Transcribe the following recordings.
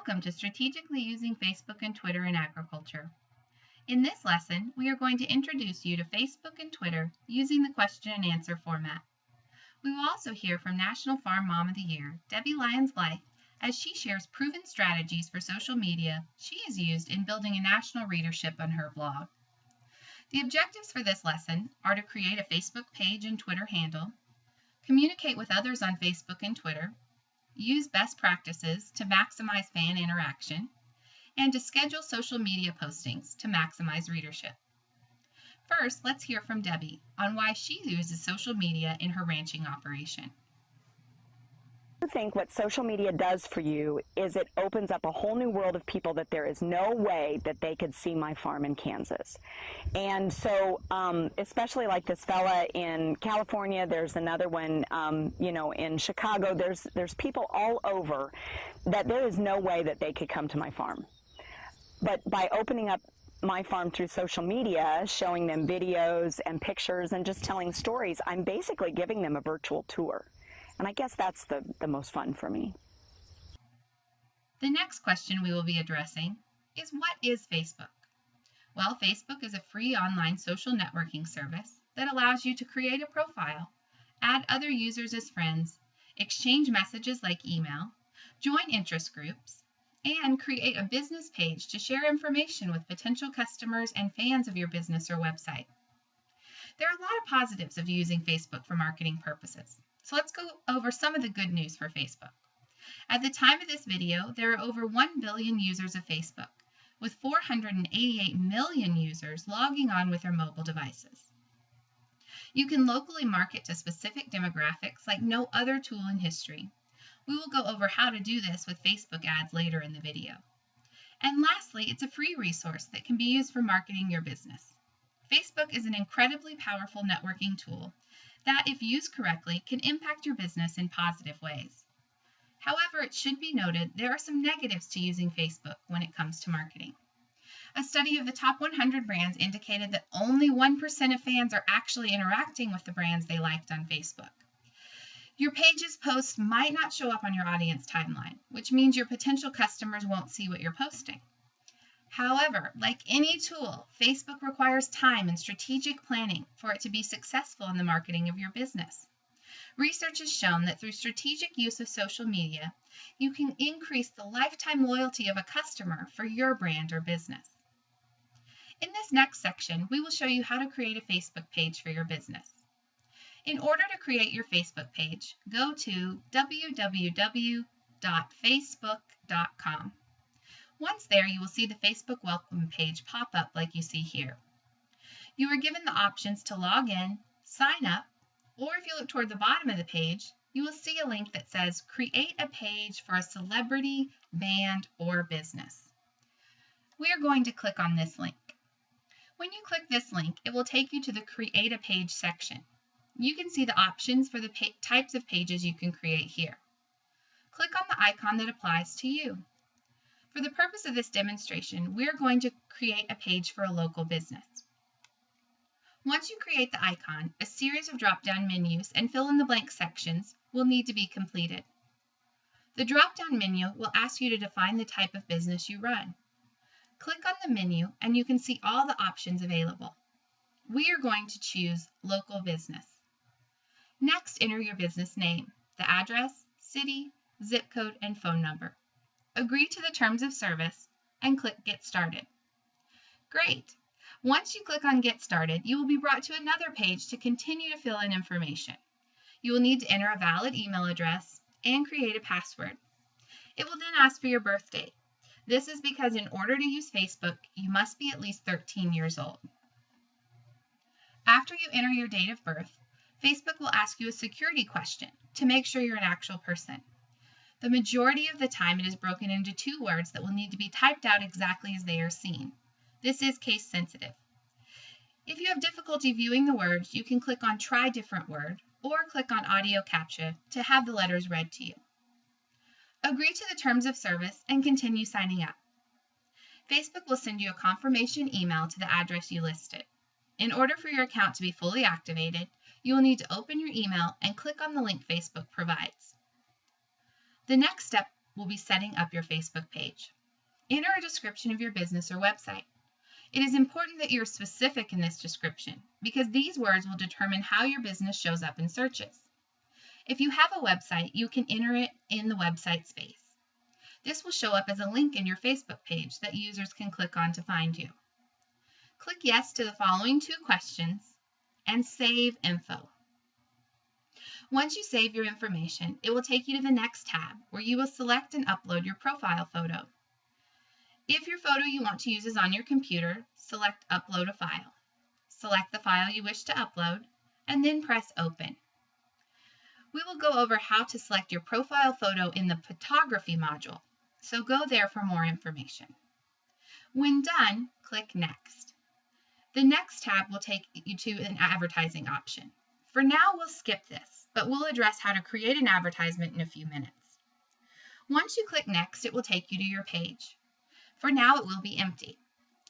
Welcome to Strategically Using Facebook and Twitter in Agriculture. In this lesson, we are going to introduce you to Facebook and Twitter using the question and answer format. We will also hear from National Farm Mom of the Year, Debbie Lyons-Blythe, as she shares proven strategies for social media she has used in building a national readership on her blog. The objectives for this lesson are to create a Facebook page and Twitter handle, communicate with others on Facebook and Twitter, use best practices to maximize fan interaction, and to schedule social media postings to maximize readership. First, let's hear from Debbie on why she uses social media in her ranching operation. I think what social media does for you is it opens up a whole new world of people that there is no way that they could see my farm in Kansas. And so, especially like this fella in California, there's another one, in Chicago, there's people all over that there is no way that they could come to my farm. But by opening up my farm through social media, showing them videos and pictures and just telling stories, I'm basically giving them a virtual tour. And I guess that's the most fun for me. The next question we will be addressing is, what is Facebook? Well, Facebook is a free online social networking service that allows you to create a profile, add other users as friends, exchange messages like email, join interest groups, and create a business page to share information with potential customers and fans of your business or website. There are a lot of positives of using Facebook for marketing purposes. So let's go over some of the good news for Facebook. At the time of this video, there are over 1 billion users of Facebook, with 488 million users logging on with their mobile devices. You can locally market to specific demographics like no other tool in history. We will go over how to do this with Facebook ads later in the video. And lastly, it's a free resource that can be used for marketing your business. Facebook is an incredibly powerful networking tool that, if used correctly, can impact your business in positive ways. However, it should be noted there are some negatives to using Facebook when it comes to marketing. A study of the top 100 brands indicated that only 1% of fans are actually interacting with the brands they liked on Facebook. Your page's posts might not show up on your audience timeline, which means your potential customers won't see what you're posting. However, like any tool, Facebook requires time and strategic planning for it to be successful in the marketing of your business. Research has shown that through strategic use of social media, you can increase the lifetime loyalty of a customer for your brand or business. In this next section, we will show you how to create a Facebook page for your business. In order to create your Facebook page, go to www.facebook.com. Once there, you will see the Facebook welcome page pop up like you see here. You are given the options to log in, sign up, or if you look toward the bottom of the page, you will see a link that says Create a Page for a Celebrity, Band, or Business. We are going to click on this link. When you click this link, it will take you to the Create a Page section. You can see the options for the types of pages you can create here. Click on the icon that applies to you. For the purpose of this demonstration, we are going to create a page for a local business. Once you create the icon, a series of drop-down menus and fill-in-the-blank sections will need to be completed. The drop-down menu will ask you to define the type of business you run. Click on the menu and you can see all the options available. We are going to choose Local Business. Next, enter your business name, the address, city, zip code, and phone number. Agree to the terms of service, and click Get Started. Great! Once you click on Get Started, you will be brought to another page to continue to fill in information. You will need to enter a valid email address and create a password. It will then ask for your birth date. This is because in order to use Facebook, you must be at least 13 years old. After you enter your date of birth, Facebook will ask you a security question to make sure you're an actual person. The majority of the time, it is broken into 2 words that will need to be typed out exactly as they are seen. This is case sensitive. If you have difficulty viewing the words, you can click on Try Different Word or click on Audio Captcha to have the letters read to you. Agree to the terms of service and continue signing up. Facebook will send you a confirmation email to the address you listed. In order for your account to be fully activated, you will need to open your email and click on the link Facebook provides. The next step will be setting up your Facebook page. Enter a description of your business or website. It is important that you're specific in this description because these words will determine how your business shows up in searches. If you have a website, you can enter it in the website space. This will show up as a link in your Facebook page that users can click on to find you. Click yes to the following 2 questions and save info. Once you save your information, it will take you to the next tab where you will select and upload your profile photo. If your photo you want to use is on your computer, select Upload a File. Select the file you wish to upload and then press Open. We will go over how to select your profile photo in the Photography module, so go there for more information. When done, click Next. The next tab will take you to an advertising option. For now, we'll skip this, but we'll address how to create an advertisement in a few minutes. Once you click Next, it will take you to your page. For now, it will be empty.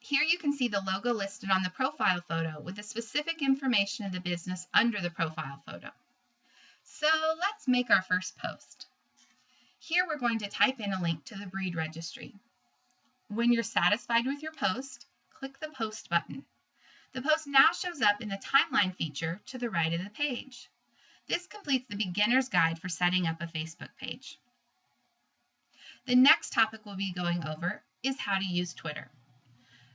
Here you can see the logo listed on the profile photo with the specific information of the business under the profile photo. So let's make our first post. Here we're going to type in a link to the breed registry. When you're satisfied with your post, click the Post button. The post now shows up in the timeline feature to the right of the page. This completes the beginner's guide for setting up a Facebook page. The next topic we'll be going over is how to use Twitter.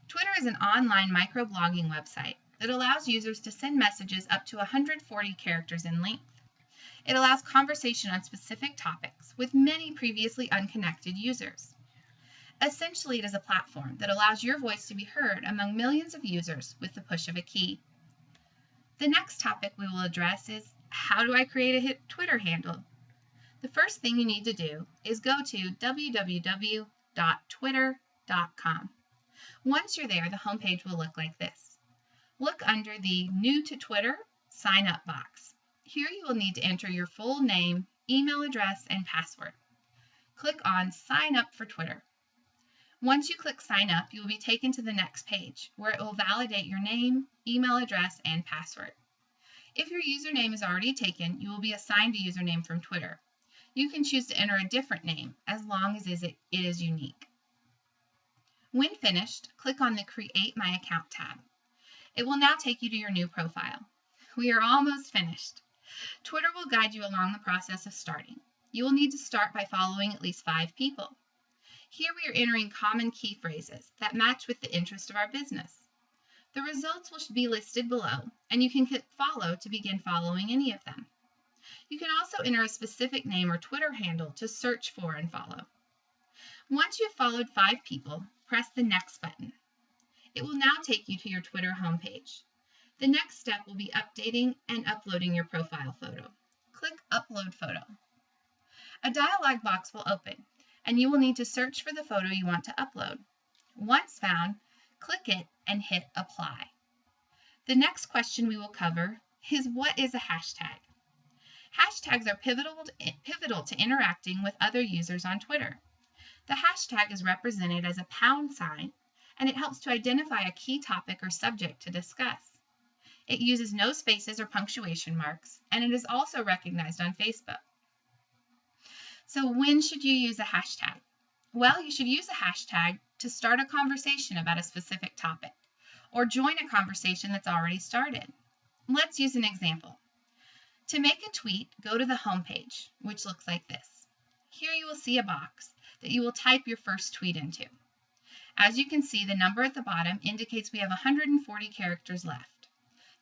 Twitter is an online microblogging website that allows users to send messages up to 140 characters in length. It allows conversation on specific topics with many previously unconnected users. Essentially, it is a platform that allows your voice to be heard among millions of users with the push of a key. The next topic we will address is, how do I create a Twitter handle? The first thing you need to do is go to www.twitter.com. Once you're there, the homepage will look like this. Look under the New to Twitter Sign Up box. Here you will need to enter your full name, email address, and password. Click on Sign Up for Twitter. Once you click Sign Up, you will be taken to the next page where it will validate your name, email address, and password. If your username is already taken, you will be assigned a username from Twitter. You can choose to enter a different name as long as it is unique. When finished, click on the Create My Account tab. It will now take you to your new profile. We are almost finished. Twitter will guide you along the process of starting. You will need to start by following at least 5 people. Here we are entering common key phrases that match with the interest of our business. The results will be listed below, and you can click Follow to begin following any of them. You can also enter a specific name or Twitter handle to search for and follow. Once you have followed 5 people, press the Next button. It will now take you to your Twitter homepage. The next step will be updating and uploading your profile photo. Click Upload Photo. A dialog box will open, and you will need to search for the photo you want to upload. Once found, click it and hit Apply. The next question we will cover is, what is a hashtag? Hashtags are pivotal to interacting with other users on Twitter. The hashtag is represented as a #, and it helps to identify a key topic or subject to discuss. It uses no spaces or punctuation marks, and it is also recognized on Facebook. So when should you use a hashtag? Well, you should use a hashtag to start a conversation about a specific topic, or join a conversation that's already started. Let's use an example. To make a tweet, go to the home page, which looks like this. Here you will see a box that you will type your first tweet into. As you can see, the number at the bottom indicates we have 140 characters left.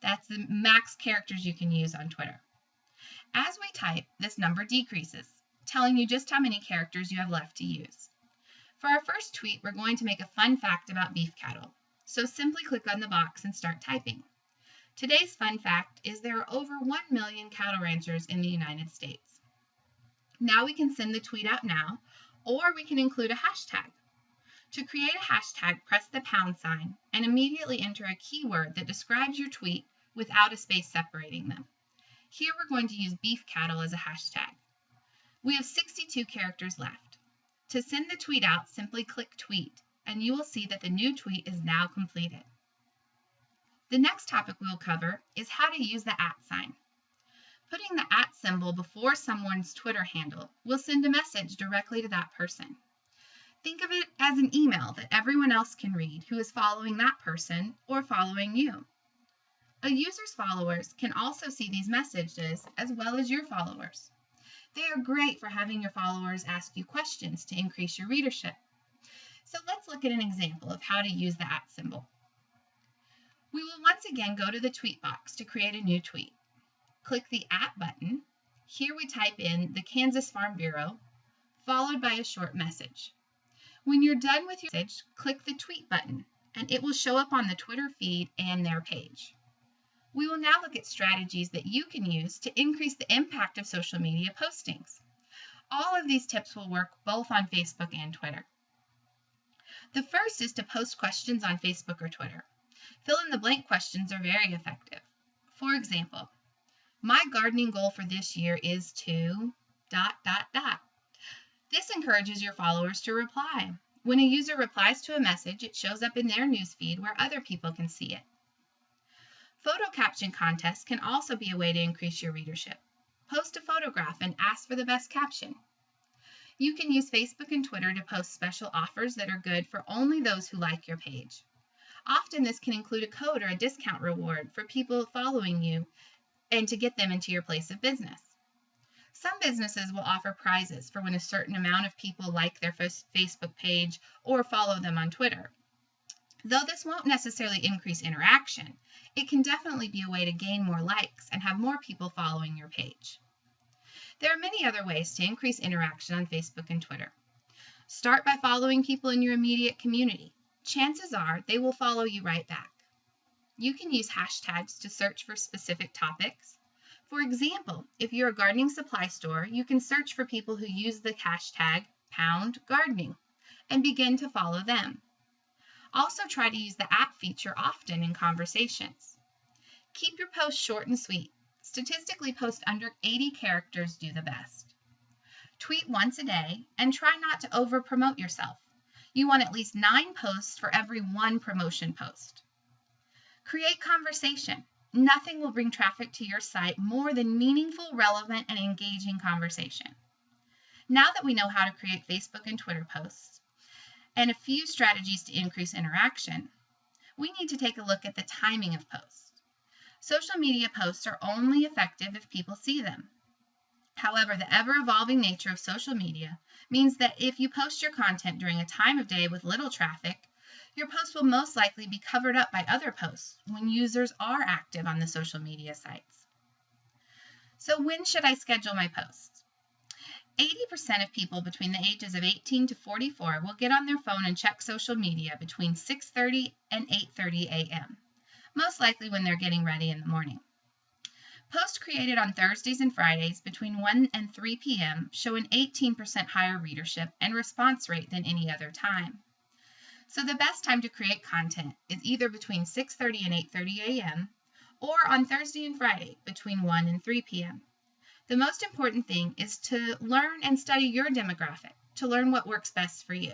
That's the max characters you can use on Twitter. As we type, this number decreases, telling you just how many characters you have left to use. For our first tweet, we're going to make a fun fact about beef cattle. So simply click on the box and start typing. Today's fun fact is there are over 1 million cattle ranchers in the United States. Now we can send the tweet out now, or we can include a hashtag. To create a hashtag, press the # and immediately enter a keyword that describes your tweet without a space separating them. Here we're going to use beef cattle as a hashtag. We have 62 characters left. To send the tweet out, simply click Tweet, and you will see that the new tweet is now completed. The next topic we will cover is how to use the @ sign. Putting the @ symbol before someone's Twitter handle will send a message directly to that person. Think of it as an email that everyone else can read who is following that person or following you. A user's followers can also see these messages as well as your followers. They are great for having your followers ask you questions to increase your readership. So let's look at an example of how to use the @ symbol. We will once again go to the tweet box to create a new tweet. Click the @ button. Here we type in the Kansas Farm Bureau, followed by a short message. When you're done with your message, click the tweet button, and it will show up on the Twitter feed and their page. We will now look at strategies that you can use to increase the impact of social media postings. All of these tips will work both on Facebook and Twitter. The first is to post questions on Facebook or Twitter. Fill-in-the-blank questions are very effective. For example, my gardening goal for this year is to ... This encourages your followers to reply. When a user replies to a message, it shows up in their newsfeed where other people can see it. Photo caption contests can also be a way to increase your readership. Post a photograph and ask for the best caption. You can use Facebook and Twitter to post special offers that are good for only those who like your page. Often this can include a code or a discount reward for people following you and to get them into your place of business. Some businesses will offer prizes for when a certain amount of people like their Facebook page or follow them on Twitter. Though this won't necessarily increase interaction, it can definitely be a way to gain more likes and have more people following your page. There are many other ways to increase interaction on Facebook and Twitter. Start by following people in your immediate community. Chances are they will follow you right back. You can use hashtags to search for specific topics. For example, if you're a gardening supply store, you can search for people who use the hashtag #gardening and begin to follow them. Also try to use the @ feature often in conversations. Keep your posts short and sweet. Statistically, posts under 80 characters do the best. Tweet once a day and try not to over-promote yourself. You want at least 9 posts for every 1 promotion post. Create conversation. Nothing will bring traffic to your site more than meaningful, relevant, and engaging conversation. Now that we know how to create Facebook and Twitter posts and a few strategies to increase interaction, we need to take a look at the timing of posts. Social media posts are only effective if people see them. However, the ever-evolving nature of social media means that if you post your content during a time of day with little traffic, your post will most likely be covered up by other posts when users are active on the social media sites. So when should I schedule my posts? 80% of people between the ages of 18 to 44 will get on their phone and check social media between 6:30 and 8:30 a.m., most likely when they're getting ready in the morning. Posts created on Thursdays and Fridays between 1 and 3 p.m. show an 18% higher readership and response rate than any other time. So the best time to create content is either between 6:30 and 8:30 a.m. or on Thursday and Friday between 1 and 3 p.m. The most important thing is to learn and study your demographic to learn what works best for you.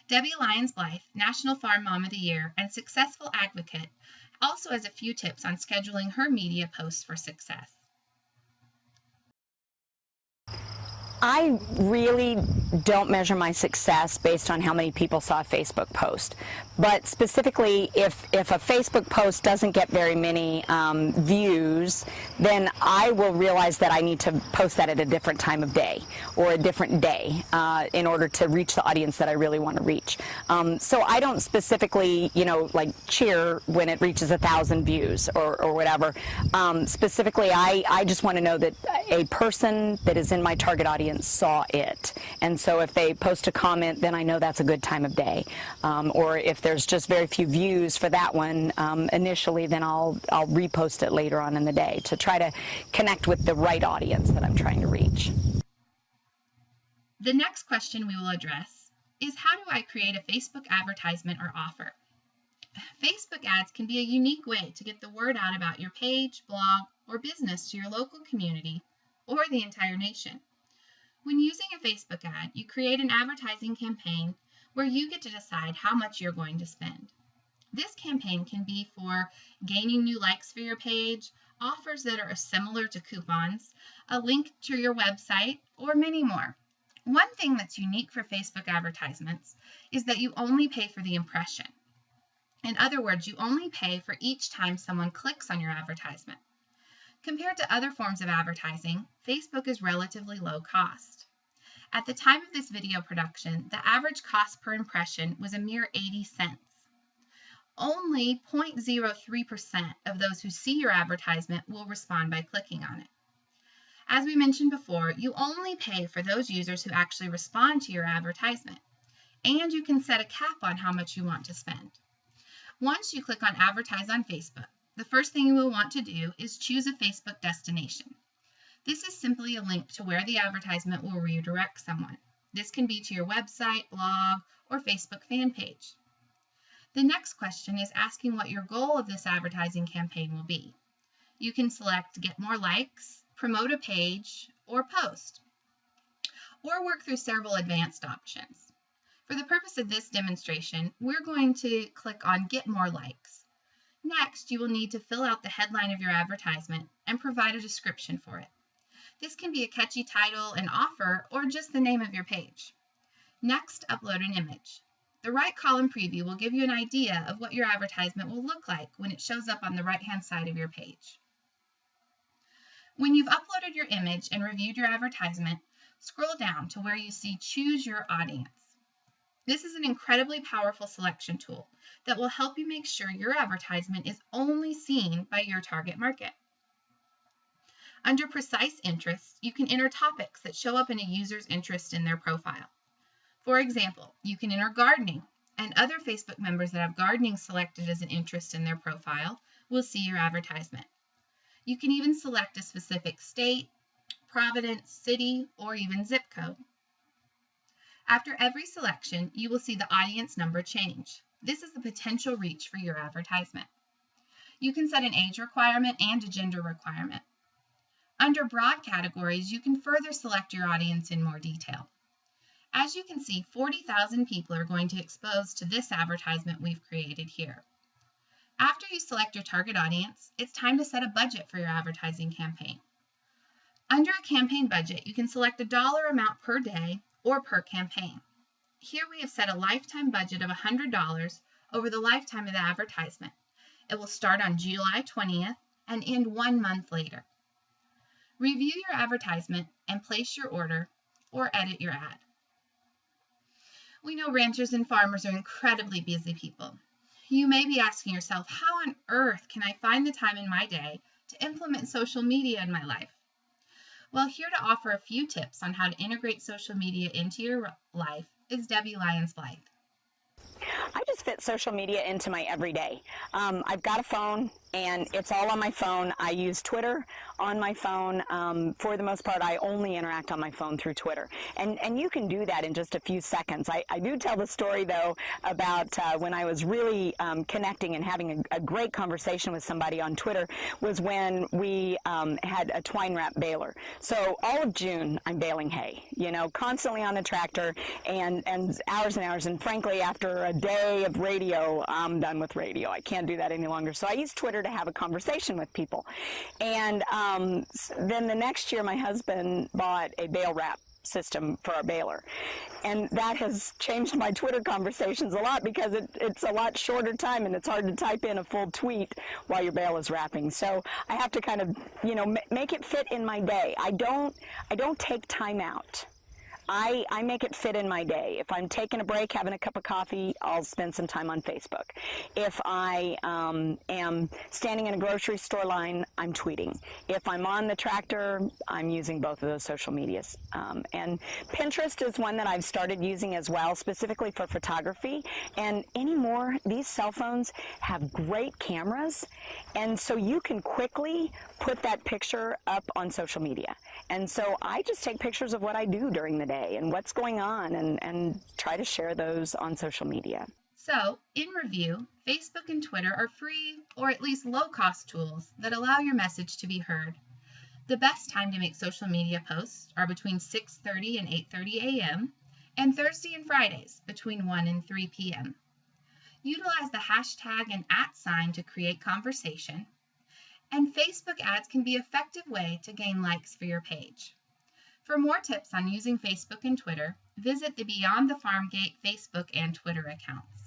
Debbie Lyons Blythe, National Farm Mom of the Year and Successful Advocate, also has a few tips on scheduling her media posts for success. I really don't measure my success based on how many people saw a Facebook post. But specifically, if a Facebook post doesn't get very many views, then I will realize that I need to post that at a different time of day or a different day in order to reach the audience that I really want to reach. So I don't specifically, like cheer when it reaches 1,000 views or whatever. Specifically, I just want to know that a person that is in my target audience saw it. And so if they post a comment, then I know that's a good time of day. Or if there's just very few views for that one initially, then I'll repost it later on in the day to try to connect with the right audience that I'm trying to reach. The next question we will address is, how do I create a Facebook advertisement or offer? Facebook ads can be a unique way to get the word out about your page, blog, or business to your local community or the entire nation. When using a Facebook ad, you create an advertising campaign where you get to decide how much you're going to spend. This campaign can be for gaining new likes for your page, offers that are similar to coupons, a link to your website, or many more. One thing that's unique for Facebook advertisements is that you only pay for the impression. In other words, you only pay for each time someone clicks on your advertisement. Compared to other forms of advertising, Facebook is relatively low cost. At the time of this video production, the average cost per impression was a mere 80 cents. Only 0.03% of those who see your advertisement will respond by clicking on it. As we mentioned before, you only pay for those users who actually respond to your advertisement, and you can set a cap on how much you want to spend. Once you click on Advertise on Facebook, the first thing you will want to do is choose a Facebook destination. This is simply a link to where the advertisement will redirect someone. This can be to your website, blog, or Facebook fan page. The next question is asking what your goal of this advertising campaign will be. You can select Get More Likes, Promote a Page, or Post, or work through several advanced options. For the purpose of this demonstration, we're going to click on Get More Likes. Next, you will need to fill out the headline of your advertisement and provide a description for it. This can be a catchy title, an offer, or just the name of your page. Next, upload an image. The right column preview will give you an idea of what your advertisement will look like when it shows up on the right-hand side of your page. When you've uploaded your image and reviewed your advertisement, scroll down to where you see Choose Your Audience. This is an incredibly powerful selection tool that will help you make sure your advertisement is only seen by your target market. Under Precise Interests, you can enter topics that show up in a user's interest in their profile. For example, you can enter gardening, and other Facebook members that have gardening selected as an interest in their profile will see your advertisement. You can even select a specific state, province, city, or even zip code. After every selection, you will see the audience number change. This is the potential reach for your advertisement. You can set an age requirement and a gender requirement. Under broad categories, you can further select your audience in more detail. As you can see, 40,000 people are going to expose to this advertisement we've created here. After you select your target audience, it's time to set a budget for your advertising campaign. Under a campaign budget, you can select a dollar amount per day or per campaign. Here we have set a lifetime budget of $100 over the lifetime of the advertisement. It will start on July 20th and end 1 month later. Review your advertisement and place your order or edit your ad. We know ranchers and farmers are incredibly busy people. You may be asking yourself, how on earth can I find the time in my day to implement social media in my life? Well, here to offer a few tips on how to integrate social media into your life is Debbie Lyons-Blythe. I just fit social media into my everyday. I've got a phone, and it's all on my phone. I use Twitter on my phone. For the most part, I only interact on my phone through Twitter. And you can do that in just a few seconds. I do tell the story, though, about when I was really connecting and having a great conversation with somebody on Twitter was when we had a twine wrap baler. So all of June, I'm baling hay, constantly on the tractor and hours and hours. And frankly, after a day of radio, I'm done with radio. I can't do that any longer. So I use Twitter to have a conversation with people. And then the next year, my husband bought a bale wrap system for our baler. And that has changed my Twitter conversations a lot because it's a lot shorter time and it's hard to type in a full tweet while your bale is wrapping. So I have to kind of, make it fit in my day. I don't take time out. I make it fit in my day. If I'm taking a break, having a cup of coffee, I'll spend some time on Facebook. If I am standing in a grocery store line, I'm tweeting. If I'm on the tractor, I'm using both of those social medias. And Pinterest is one that I've started using as well, specifically for photography. And anymore, these cell phones have great cameras, and so you can quickly put that picture up on social media. And so I just take pictures of what I do during the day and what's going on and try to share those on social media. So, in review, Facebook and Twitter are free or at least low-cost tools that allow your message to be heard. The best time to make social media posts are between 6:30 and 8:30 a.m. and Thursday and Fridays between 1 and 3 p.m. Utilize the hashtag and @ sign to create conversation. And Facebook ads can be an effective way to gain likes for your page. For more tips on using Facebook and Twitter, visit the Beyond the Farm Gate Facebook and Twitter accounts.